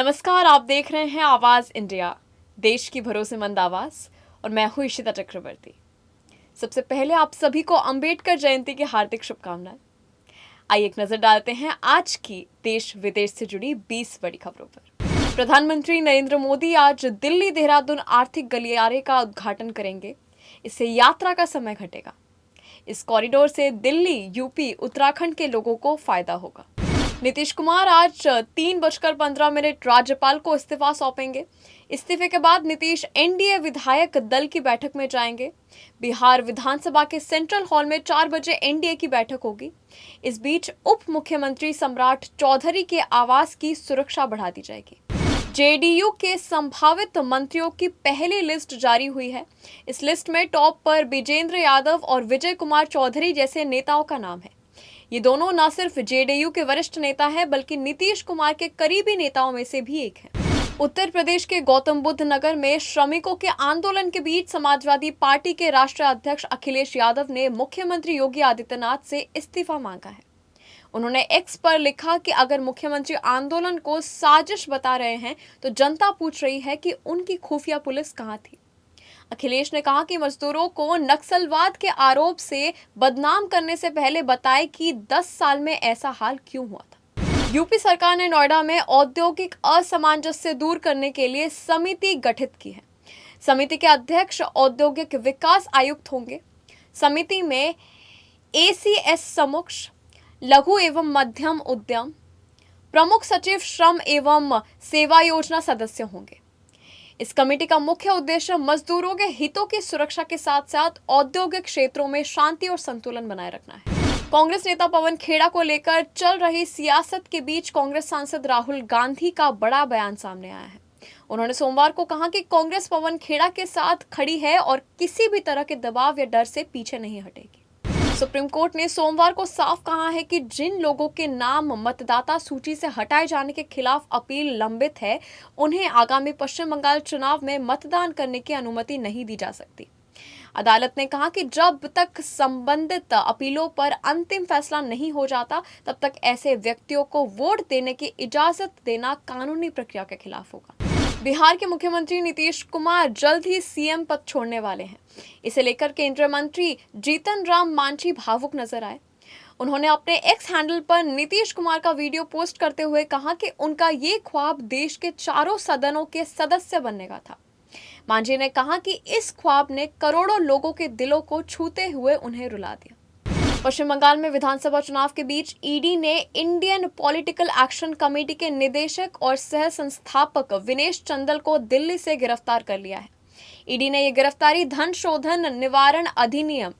नमस्कार, आप देख रहे हैं आवाज इंडिया, देश की भरोसेमंद आवाज। और मैं हूं इशिता चक्रवर्ती। सबसे पहले आप सभी को अंबेडकर जयंती की हार्दिक शुभकामनाएं। आइए एक नजर डालते हैं आज की देश विदेश से जुड़ी 20 बड़ी खबरों पर। प्रधानमंत्री नरेंद्र मोदी आज दिल्ली देहरादून आर्थिक गलियारे का उद्घाटन करेंगे। इससे यात्रा का समय घटेगा। इस कॉरिडोर से दिल्ली, यूपी, उत्तराखंड के लोगों को फायदा होगा। नीतीश कुमार आज 3:15 राज्यपाल को इस्तीफा सौंपेंगे। इस्तीफे के बाद नीतीश एनडीए विधायक दल की बैठक में जाएंगे। बिहार विधानसभा के सेंट्रल हॉल में 4 बजे एनडीए की बैठक होगी। इस बीच उप मुख्यमंत्री सम्राट चौधरी के आवास की सुरक्षा बढ़ा दी जाएगी। जेडीयू के संभावित मंत्रियों की पहली लिस्ट जारी हुई है। इस लिस्ट में टॉप पर विजेंद्र यादव और विजय कुमार चौधरी जैसे नेताओं का नाम है। ये दोनों न सिर्फ जेडीयू के वरिष्ठ नेता हैं, बल्कि नीतीश कुमार के करीबी नेताओं में से भी एक हैं। उत्तर प्रदेश के गौतम बुद्ध नगर में श्रमिकों के आंदोलन के बीच समाजवादी पार्टी के राष्ट्रीय अध्यक्ष अखिलेश यादव ने मुख्यमंत्री योगी आदित्यनाथ से इस्तीफा मांगा है। उन्होंने एक्स पर लिखा कि अगर मुख्यमंत्री आंदोलन को साजिश बता रहे हैं तो जनता पूछ रही है कि उनकी खुफिया पुलिस कहां थी। अखिलेश ने कहा कि मजदूरों को नक्सलवाद के आरोप से बदनाम करने से पहले बताए कि 10 साल में ऐसा हाल क्यों हुआ था। यूपी सरकार ने नोएडा में औद्योगिक असमंजस्य दूर करने के लिए समिति गठित की है। समिति के अध्यक्ष औद्योगिक विकास आयुक्त होंगे। समिति में एसीएस समक्ष, लघु एवं मध्यम उद्यम, प्रमुख सचिव श्रम एवं सेवा योजना सदस्य होंगे। इस कमेटी का मुख्य उद्देश्य मजदूरों के हितों की सुरक्षा के साथ साथ औद्योगिक क्षेत्रों में शांति और संतुलन बनाए रखना है। कांग्रेस नेता पवन खेड़ा को लेकर चल रही सियासत के बीच कांग्रेस सांसद राहुल गांधी का बड़ा बयान सामने आया है। उन्होंने सोमवार को कहा कि कांग्रेस पवन खेड़ा के साथ खड़ी है और किसी भी तरह के दबाव या डर से पीछे नहीं हटेगी। सुप्रीम कोर्ट ने सोमवार को साफ कहा है कि जिन लोगों के नाम मतदाता सूची से हटाए जाने के खिलाफ अपील लंबित है, उन्हें आगामी पश्चिम बंगाल चुनाव में मतदान करने की अनुमति नहीं दी जा सकती। अदालत ने कहा कि जब तक संबंधित अपीलों पर अंतिम फैसला नहीं हो जाता, तब तक ऐसे व्यक्तियों को वोट देने की इजाजत देना कानूनी प्रक्रिया के खिलाफ होगा। बिहार के मुख्यमंत्री नीतीश कुमार जल्द ही सीएम पद छोड़ने वाले हैं। इसे लेकर केंद्रीय मंत्री जीतन राम मांझी भावुक नजर आए। उन्होंने अपने एक्स हैंडल पर नीतीश कुमार का वीडियो पोस्ट करते हुए कहा कि उनका ये ख्वाब देश के चारों सदनों के सदस्य बनने का था। मांझी ने कहा कि इस ख्वाब ने करोड़ों लोगों के दिलों को छूते हुए उन्हें रुला दिया। पश्चिम बंगाल में विधानसभा चुनाव के बीच ईडी ने इंडियन पॉलिटिकल एक्शन कमेटी के निदेशक और सह संस्थापक विनेश चंदल को दिल्ली से गिरफ्तार कर लिया है। ईडी ने यह गिरफ्तारी धन शोधन निवारण अधिनियम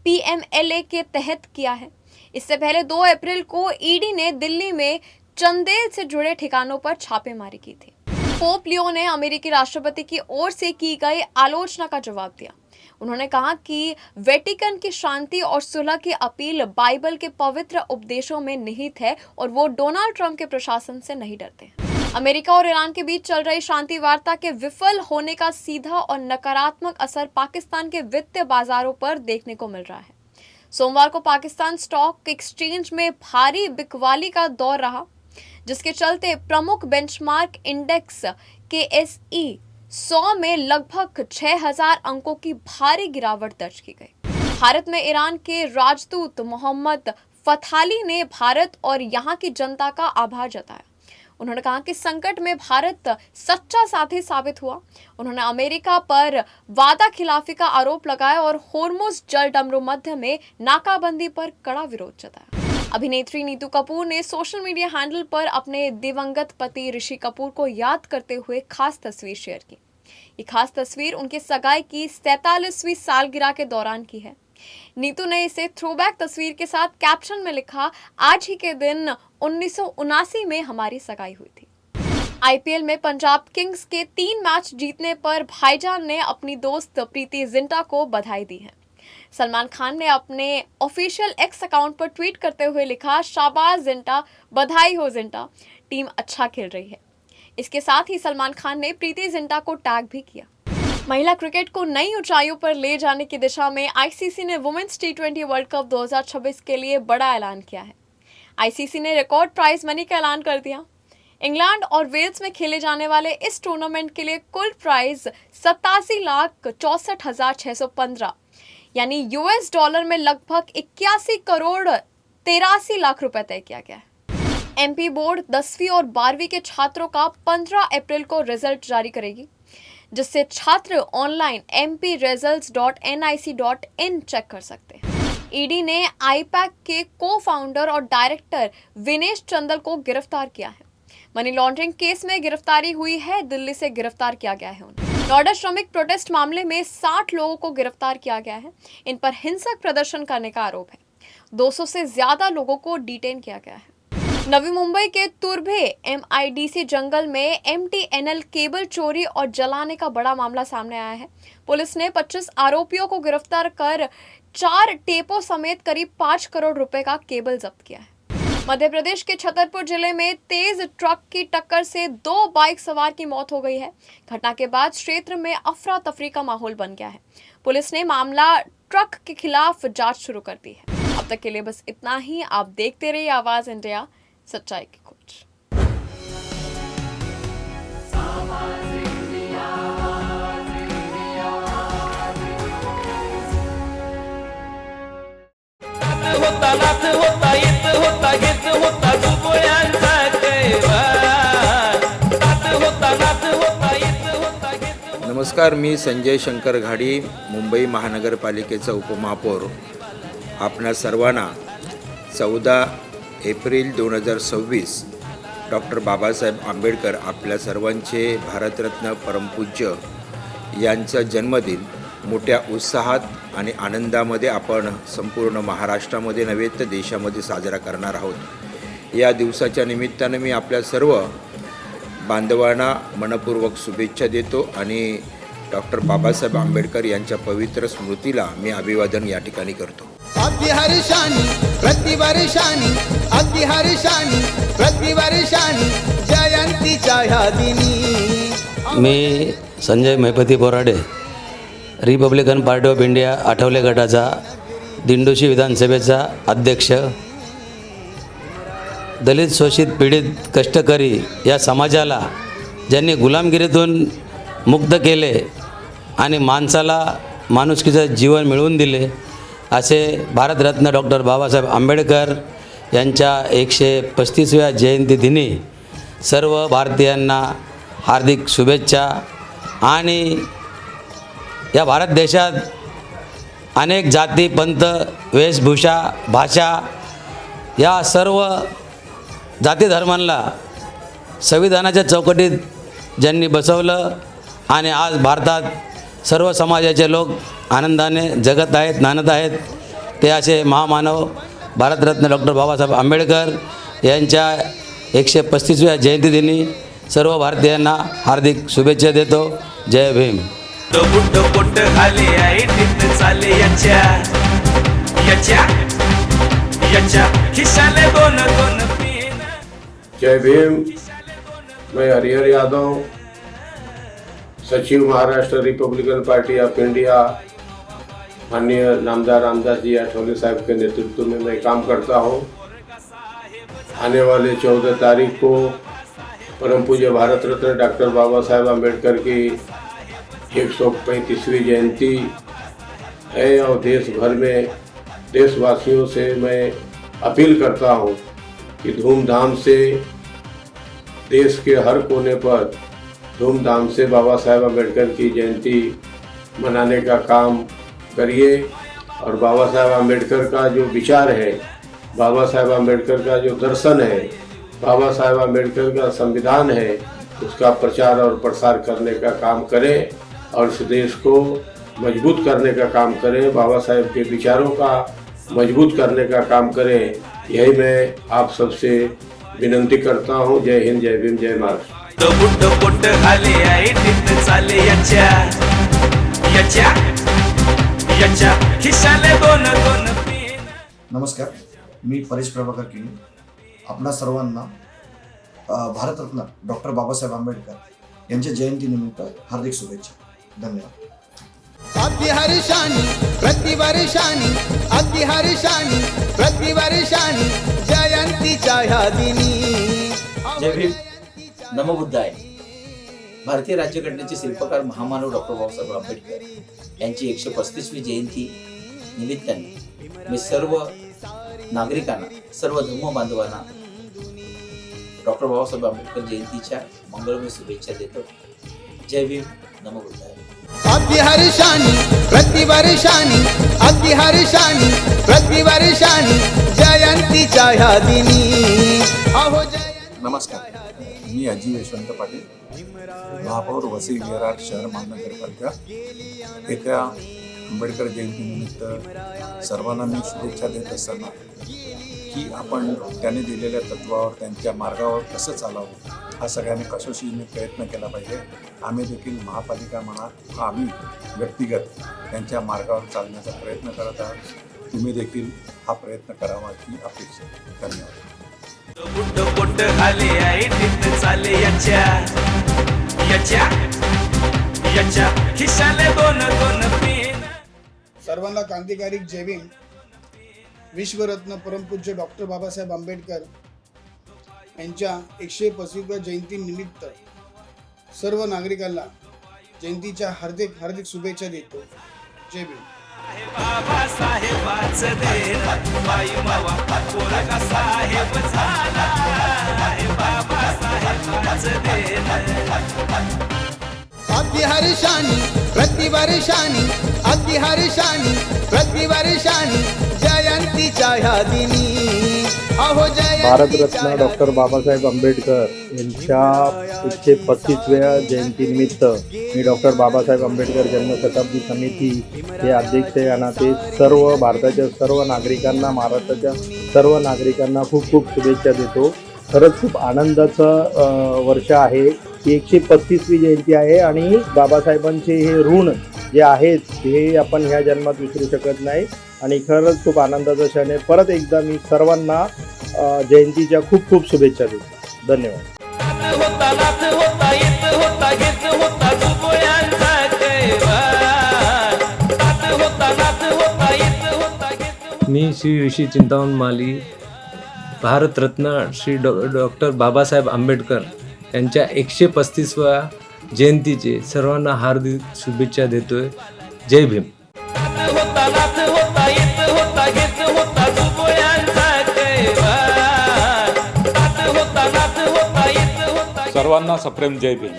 पीएमएलए के तहत किया है। इससे पहले 2 अप्रैल को ईडी ने दिल्ली में चंदेल से जुड़े ठिकानों पर छापेमारी की थी। पोप लियो ने अमेरिकी राष्ट्रपति की ओर से की गई आलोचना का जवाब दिया। उन्होंने कहा कि वेटिकन की शांति और सुलह की अपील बाइबल के पवित्र उपदेशों में निहित है और वो डोनाल्ड ट्रंप के प्रशासन से नहीं डरते। अमेरिका और ईरान के बीच चल रही शांति वार्ता के विफल होने का सीधा और नकारात्मक असर पाकिस्तान के वित्तीय बाजारों पर देखने को मिल रहा है। सोमवार को पाकिस्तान स्टॉक एक्सचेंज में भारी बिकवाली का दौर रहा, जिसके चलते प्रमुख बेंचमार्क इंडेक्स KSE 100 में लगभग 6000 अंकों की भारी गिरावट दर्ज की गई। भारत में ईरान के राजदूत मोहम्मद फथाली ने भारत और यहां की जनता का आभार जताया। उन्होंने कहा कि संकट में भारत सच्चा साथी साबित हुआ। उन्होंने अमेरिका पर वादा खिलाफी का आरोप लगाया और होर्मुज जलडमरू मध्य में नाकाबंदी पर कड़ा विरोध जताया। अभिनेत्री नीतू कपूर ने सोशल मीडिया हैंडल पर अपने दिवंगत पति ऋषि कपूर को याद करते हुए खास तस्वीर शेयर की। ये खास तस्वीर उनके सगाई की 47वीं सालगिरह के दौरान की है। नीतू ने इसे थ्रोबैक तस्वीर के साथ कैप्शन में लिखा, आज ही के दिन 1979 में हमारी सगाई हुई थी। आईपीएल में पंजाब किंग्स के 3 मैच जीतने पर भाईजान ने अपनी दोस्त प्रीति जिंटा को बधाई दी है। सलमान खान ने अपने ऑफिशियल एक्स अकाउंट पर ट्वीट करते हुए लिखा, शाबाश जिंटा, बधाई हो जिंटा, टीम अच्छा खेल रही है। इसके साथ ही सलमान खान ने प्रीति जिंटा को टैग भी किया। महिला क्रिकेट को नई ऊंचाइयों पर ले जाने की दिशा में आईसीसी ने वुमेन्स T20 वर्ल्ड कप 2026 के लिए बड़ा ऐलान किया है। आईसीसी ने रिकॉर्ड प्राइज मनी का ऐलान कर दिया। इंग्लैंड और वेल्स में खेले जाने वाले इस टूर्नामेंट के लिए कुल प्राइज 87,64,615 यानी यूएस डॉलर में लगभग 81 करोड़ 83 लाख रुपए तय किया गया है। एमपी बोर्ड 10वीं और 12वीं के छात्रों का 15 अप्रैल को रिजल्ट जारी करेगी, जिससे छात्र ऑनलाइन mpresults.nic.in चेक कर सकते हैं। ईडी ने आईपैक के को फाउंडर और डायरेक्टर विनेश चंदल को गिरफ्तार किया है। मनी लॉन्ड्रिंग केस में गिरफ्तारी हुई है, दिल्ली से गिरफ्तार किया गया है उन्हें। नोएडा श्रमिक प्रोटेस्ट मामले में 60 लोगों को गिरफ्तार किया गया है। इन पर हिंसक प्रदर्शन करने का आरोप है। 200 से ज्यादा लोगों को डिटेन किया गया है। नवी मुंबई के तुर्भे MIDC जंगल में MTNL केबल चोरी और जलाने का बड़ा मामला सामने आया है। पुलिस ने 25 आरोपियों को गिरफ्तार कर 4 टेपों समेत करीब 5 करोड़ रुपए का केबल जब्त किया है। मध्य प्रदेश के छतरपुर जिले में तेज ट्रक की टक्कर से 2 बाइक सवार की मौत हो गई है। घटना के बाद क्षेत्र में अफरा तफरी का माहौल बन गया है। पुलिस ने मामला ट्रक के खिलाफ जांच शुरू कर दी है। अब तक के लिए बस इतना ही। आप देखते रहिए आवाज इंडिया, सच्चाई की खोज। होता नाच होता येत होता घेत होता डोळ्यांचा कैवार होता नाच होता येत होता घेत। नमस्कार, मी संजय शंकर घाडी, मुंबई महानगरपालिकेचा उपमहापौर. आपणा सर्वांना 14 एप्रिल 2026 डॉक्टर बाबासाहेब आंबेडकर आपल्या सर्वांचे भारतरत्न परमपूज्य यांचा जन्मदिन मोठ्या उत्साहात आणि आनंदामध्ये आपण संपूर्ण महाराष्ट्रामध्ये नव्हे तर देशामध्ये साजरा करणार आहोत. या दिवसाच्या निमित्ताने मी आपल्या सर्व बांधवांना मनपूर्वक शुभेच्छा देतो आणि डॉक्टर बाबासाहेब आंबेडकर यांच्या पवित्र स्मृतीला मी अभिवादन या ठिकाणी करतो. अगदी हर्षानी प्रतिवर्षानी अगदी हर्षानी प्रतिवर्षानी जयंतीच्या ह्या दिनी. मी Sanjay Mahipati Borade, Republican Party of India Athawale गटाचा दिंडोशी विधानसभेचा अध्यक्ष. दलित शोषित पीडित कष्टकरी या समाजाला ज्यांनी गुलामगिरीतून मुक्त केले आणि माणसाला माणुसकीचं जीवन मिळवून दिले असे भारतरत्न डॉक्टर बाबासाहेब आंबेडकर यांच्या 135व्या जयंतीदिनी सर्व भारतीयांना हार्दिक शुभेच्छा. आणि या भारत देशात अनेक जाती, पंथ, वेशभूषा, भाषा या सर्व जाती धर्मांना संविधानाच्या चौकटीत ज्यांनी बसवलं आणि आज भारतात सर्व समाजाचे लोक आनंदाने जगत आहेत, नांदत आहेत, ते असे महामानव भारतरत्न डॉक्टर बाबासाहेब आंबेडकर यांच्या 135व्या जयंतीदिनी सर्व भारतीयांना हार्दिक शुभेच्छा देतो. जय भीम. बुड्ढ पोट खाली आहे टिप चाले याच्या खिशाले दोन पेन. जय भीम. मैं हरिहर यादव, सचिव Maharashtra Republican Party of India, माननीय नामदार रामदास जी आठवले साहब के नेतृत्व में मैं काम करता हूँ. आने वाले 14 तारीख को परम पूज्य भारत रत्न डॉक्टर बाबा साहेब आम्बेडकर की 135वीं जयंती है और देश भर में देशवासियों से मैं अपील करता हूँ कि धूमधाम से देश के हर कोने पर धूमधाम से बाबा साहेब आम्बेडकर की जयंती मनाने का काम करिए. और बाबा साहेब आम्बेडकर का जो विचार है, बाबा साहेब आम्बेडकर का जो दर्शन है, बाबा साहेब आम्बेडकर का संविधान है, उसका प्रचार और प्रसार करने का काम करें और इस देश को मजबूत करने का काम करें. बाबा साहेब के विचारों का मजबूत करने का काम करें. यही मैं आप सबसे विनंती करता हूँ. जय हिंद, जय भीम, जय महाराष्ट्र. बुड्ढ पोट खाली आहे टिप चाले याच्या खिशाले दोन पेन. नमस्कार, मी परेश प्रभाकर किनी. आपणा सर्वांना भारतरत्न डॉक्टर बाबासाहेब आंबेडकर यांच्या जयंतीनिमित्त हार्दिक शुभेच्छा. धन्यवाद. अगदी हर्षानी प्रतिवर्षानी अगदी हर्षानी प्रतिवर्षानी जयंतीच्या ह्या दिनी. जय भीम. नमोबुद्धाय. भारतीय राज्यघटनेचे शिल्पकार महामानव डॉक्टर बाबासाहेब आंबेडकर यांची 135वी जयंती निमित्ताने मी सर्व नागरिकांना, सर्व धर्म बांधवांना डॉक्टर बाबासाहेब आंबेडकर जयंतीच्या मंगळमय शुभेच्छा देतो. जय भीम. नमोबुद्धाय. अगदी हर्षानी प्रतिवर्षानी, अगदी हर्षानी प्रतिवर्षानी जयंतीच्या ह्या दिनी अहो जय. नमस्कार, मी अजी यशवंत पाटील, महापौर वसई विरार शहर महानगरपालिका. येत्या आंबेडकर जयंतीनिमित्त सर्वांना मी शुभेच्छा देत असताना की आपण त्यांनी दिलेल्या तत्वावर, त्यांच्या मार्गावर कसं चालावं हा सगळ्यांनी कसोशीने प्रयत्न केला पाहिजे. आम्ही देखील महापालिका म्हणा, आम्ही व्यक्तिगत त्यांच्या मार्गावर चालण्याचा प्रयत्न करत आहोत. तुम्ही देखील हा प्रयत्न करावा ही अपेक्षा. धन्यवाद. बुड्ड बोट खाली आहे टिप चाले याच्या खिशाले दोन दोन पेन. सर्वांना क्रांतिकारी जय भीम. विश्वरत्न परमपूज्य डॉक्टर बाबासाहेब आंबेडकर यांच्या 135व्या जयंतीनिमित्त सर्व नागरिकांना जयंतीच्या हार्दिक हार्दिक शुभेच्छा देतो. जय भीम. बाबासाहेबाच देन बाई मावा पोरगा साहेब झाला. बाबासाहेबाच देन अगदी हर्षानी प्रतिवर्षानी, अगदी हर्षानी प्रतिवर्षानी जयंतीच्या ह्या दिनी अहो जय. भारतरत्न डॉक्टर बाबासाहेब आंबेडकर यांच्या 135व्या जयंतीनिमित्त मी डॉक्टर बाबासाहेब आंबेडकर जन्मशताब्दी समिती हे अध्यक्ष या नाते सर्व भारताच्या सर्व नागरिकांना, महाराष्ट्राच्या सर्व नागरिकांना खूप खूप शुभेच्छा देतो. खरंच खूप आनंदाचं वर्ष आहे. 135वी जयंती आहे आणि बाबासाहेबांचे हे ऋण जे आहेत हे आपण ह्या जन्मात विसरू शकत नाही आणि खरंच खूप आनंदाचा क्षण आहे. परत एकदा मी सर्वांना जयंतीच्या खूप खूप शुभेच्छा देतो. धन्यवाद. होता नाथ होता येत होता घेत होता दुबळ्यांचा कैवार. होता नाथ होता येत होता घेत. मी श्री ऋषी चिंतामण माली, भारतरत्न श्री डॉक्टर बाबासाहेब आंबेडकर यांच्या 135व्या जयंतीचे सर्वांना हार्दिक शुभेच्छा देतोय. जय भीम. होता नाथ होता येत होता घेत होता दुबळ्यांचा कैवार. होता नाथ होता येत होता. सर्वांना सप्रेम जय भीम.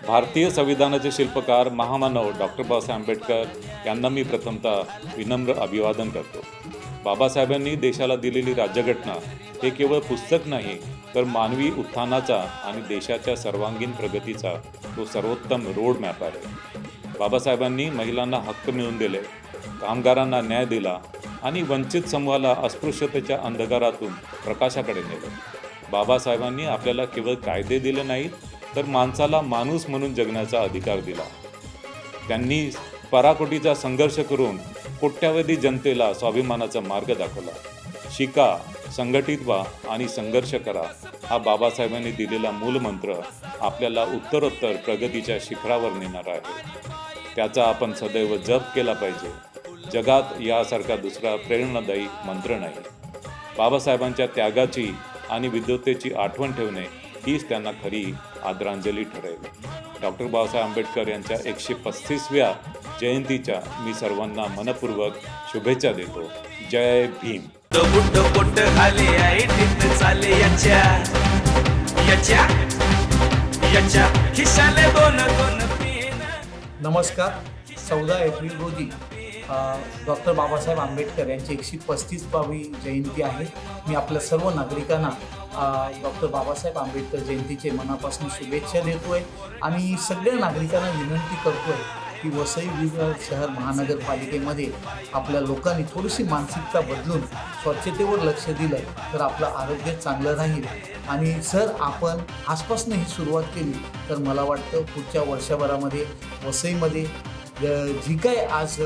भारतीय संविधानाचे शिल्पकार महामानव डॉक्टर बाबासाहेब आंबेडकर यांना मी प्रथमतः विनम्र अभिवादन करतो. बाबासाहेबांनी देशाला दिलेली राज्यघटना हे केवळ पुस्तक नाही, तर मानवी उत्थानाचा आणि देशाच्या सर्वांगीण प्रगतीचा तो सर्वोत्तम रोड मॅप आहे. बाबासाहेबांनी महिलांना हक्क मिळवून दिले, कामगारांना न्याय दिला आणि वंचित समूहाला अस्पृश्यतेच्या अंधकारातून प्रकाशाकडे नेले. बाबासाहेबांनी आपल्याला केवळ कायदे दिले नाहीत, तर माणसाला माणूस म्हणून जगण्याचा अधिकार दिला. त्यांनी पराकोटीचा संघर्ष करून कोट्यावधी जनतेला स्वाभिमानाचा मार्ग दाखवला. शिका, संघटित व्हा आणि संघर्ष करा हा बाबासाहेबांनी दिलेला मूलमंत्र आपल्याला उत्तरोत्तर प्रगतीच्या शिखरावर नेणार आहे. त्याचा आपण सदैव जप केला पाहिजे. जगात यासारखा दुसरा प्रेरणादायी मंत्र नाही. बाबासाहेबांच्या त्यागाची आणि विद्वत्तेची आठवण ठेवणे हीच त्यांना खरी आदरांजली ठरेल. डॉक्टर बाबासाहेब आंबेडकर यांच्या 135व्या जयंतीच्या मी सर्वांना मनपूर्वक शुभेच्छा देतो. जय भीम. बुड्ड बोट खाली आहे टिप चाले याच्या खिशाले दोन दोन पेन. नमस्कार. 14 एप्रिल रोजी डॉक्टर बाबासाहेब आंबेडकर यांची 135वी जयंती आहे. मी आपल्या सर्व नागरिकांना डॉक्टर बाबासाहेब आंबेडकर जयंतीचे मनापासून शुभेच्छा देतो आहे आणि सगळ्या नागरिकांना विनंती करतो आहे की वसई विरार शहर महानगरपालिकेमध्ये आपल्या लोकांनी थोडीशी मानसिकता बदलून स्वच्छतेवर लक्ष दिलं तर आपलं आरोग्य चांगलं राहील. आणि जर आपण आजपासून ही सुरुवात केली तर मला वाटतं पुढच्या वर्षभरामध्ये वसईमध्ये जी काय आज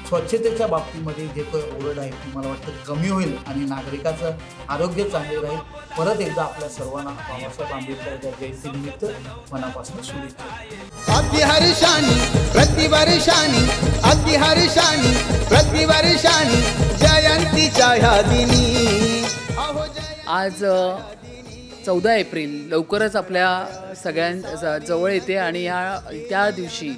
स्वच्छतेच्या बाबतीमध्ये जे काही ओरड आहे ती मला वाटतं कमी होईल आणि नागरिकाचं आरोग्य चांगले राहील. परत एकदा आपल्या सर्वांना बाबासाहेब आंबेडकर जयंतीनिमित्त मनापासून शुभेच्छा. अगदी हर्षानी प्रतिवर्षानी, अगदी हर्षानी प्रतिवर्षानी जयंतीच्या ह्या दिनी अहो जय. आज 14 एप्रिल लवकरच आपल्या जवळ येते आणि त्या दिवशी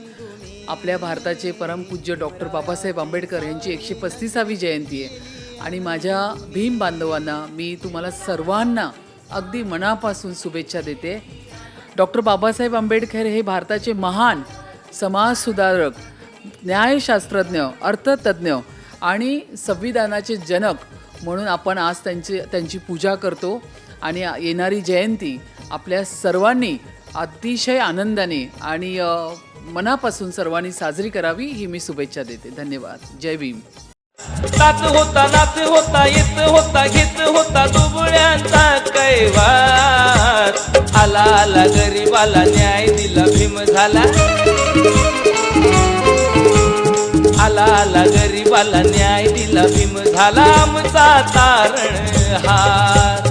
आपल्या भारताचे परमपूज्य डॉक्टर बाबासाहेब आंबेडकर यांची 135वी जयंती आहे. आणि माझ्या भीम बांधवांना मी तुम्हाला सर्वांना अगदी मनापासून शुभेच्छा देते. डॉक्टर बाबासाहेब आंबेडकर हे भारताचे महान समाजसुधारक, न्यायशास्त्रज्ञ, अर्थतज्ञ आणि संविधानाचे जनक म्हणून आपण आज त्यांची पूजा करतो. आणि येणारी जयंती आपल्या सर्वांनी अतिशय आनंदाने आणि मनापासून सर्वांनी साजरी करावी ही मी शुभेच्छा देते. धन्यवाद. जय भीम. तात होता नाच होता येत होता घेत होता दुबळ्यांचा कैवार. आला आला गरीबाला न्याय दिला भीम झाला. आला आला गरीबाला न्याय दिला भीम झाला आमचा तारणहार.